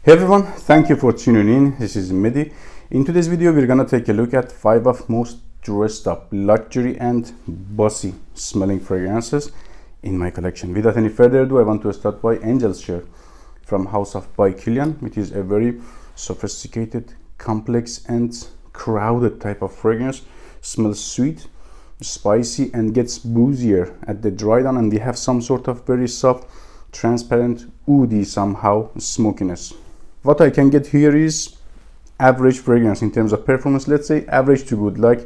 Hey everyone, thank you for tuning in. This is Mehdi. In today's video, we're gonna take a look at 5 of most dressed up, luxury and bossy smelling fragrances in my collection. Without any further ado, I want to start by Angel's Share from House of by Colognes, which is a very sophisticated, complex and crowded type of fragrance. Smells sweet, spicy and gets boozier at the dry down, and we have some sort of very soft, transparent, woody somehow smokiness. What I can get here is average fragrance in terms of performance. Let's say average to good, like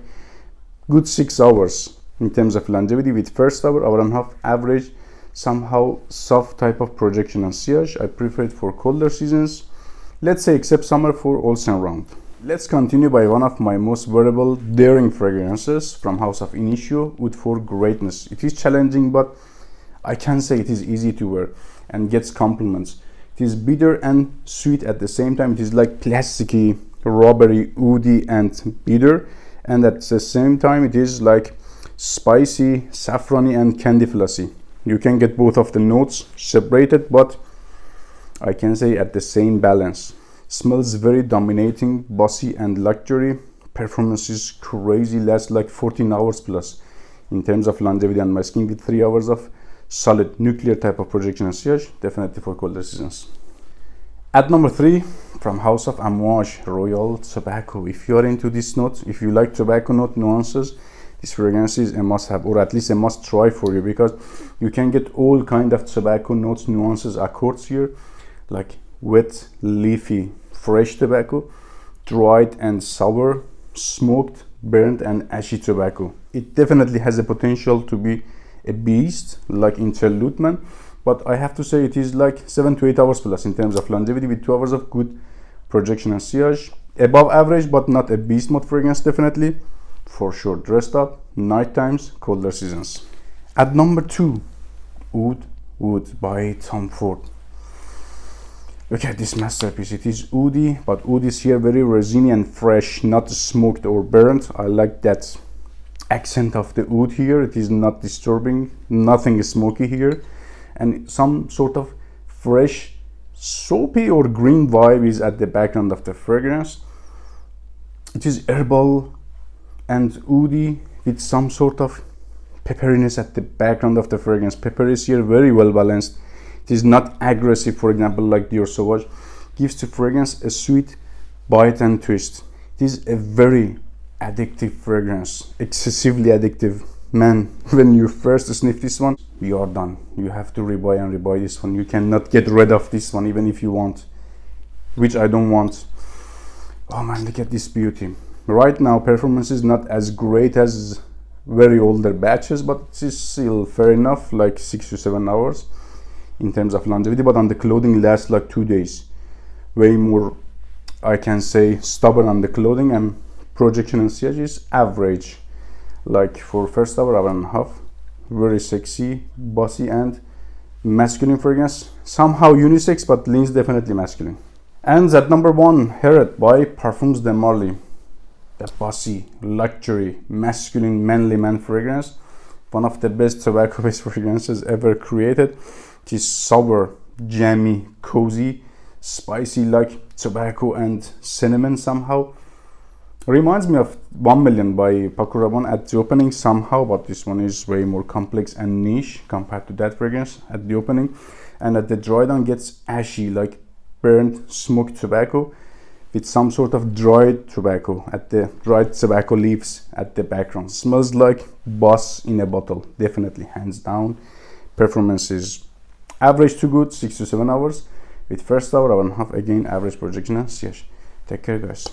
good 6 hours in terms of longevity. With first hour and a half, average, somehow soft type of projection and sillage. I prefer it for colder seasons, let's say except summer, for all season round. Let's continue by one of my most wearable, daring fragrances from House of Initio, Wood for Greatness. It is challenging, but I can say it is easy to wear and gets compliments. It is bitter and sweet at the same time. It is like plasticky, rubbery, woody and bitter, and at the same time it is like spicy, saffrony and candy flossy. You can get both of the notes separated, but I can say at the same balance. Smells very dominating, bossy and luxury. Performance is crazy, lasts like 14 hours plus in terms of longevity and masking, with 3 hours of solid nuclear type of projection and sillage, definitely for colder seasons. At number 3, from House of Amouage, Royal Tobacco. If you are into this note, if you like tobacco note nuances, this fragrance is a must have, or at least a must try for you, because you can get all kind of tobacco notes, nuances, accords here, like wet, leafy, fresh tobacco, dried and sour, smoked, burnt and ashy tobacco. It definitely has a potential to be a beast like Interlude Man, but I have to say it is like 7 to 8 hours plus in terms of longevity, with 2 hours of good projection and sillage. Above average, but not a beast mode fragrance, definitely for sure. Dressed up, night times, colder seasons. At number 2, Wood by Tom Ford. Look at this masterpiece. It is woody, but wood is here very resiny and fresh, not smoked or burnt. I like that accent of the wood here. It is not disturbing, nothing smoky here, and some sort of fresh soapy or green vibe is at the background of the fragrance. It is herbal and woody with some sort of pepperiness at the background of the fragrance. Pepper is here very well balanced. It is not aggressive, for example, like Dior Sauvage. Gives to fragrance a sweet bite and twist. It is a very addictive fragrance, excessively addictive. Man, when you first sniff this one, you are done. You have to rebuy and rebuy this one. You cannot get rid of this one even if you want, which I don't want. Oh man, look at this beauty. Right now performance is not as great as very older batches, but it is still fair enough, like 6 to 7 hours in terms of longevity. But on the clothing lasts like 2 days. Way more, I can say, stubborn on the clothing, and projection and sillage is average, like for first hour and a half. Very sexy, bossy and masculine fragrance, somehow unisex but leans definitely masculine. And at number 1, Heret by Parfums de Marly. The bossy, luxury, masculine, manly man fragrance, one of the best tobacco based fragrances ever created. It is sour, jammy, cozy, spicy like tobacco and cinnamon somehow. Reminds me of 1 Million by Paco Rabanne at the opening somehow, but this one is way more complex and niche compared to that fragrance at the opening. And at the dry down gets ashy, like burnt smoked tobacco with some sort of dried tobacco at the dried tobacco leaves at the background. Smells like Boss in a bottle, definitely, hands down. Performance is average to good, 6 to 7 hours, with first hour and a half, again average projection and sillage. Take care guys.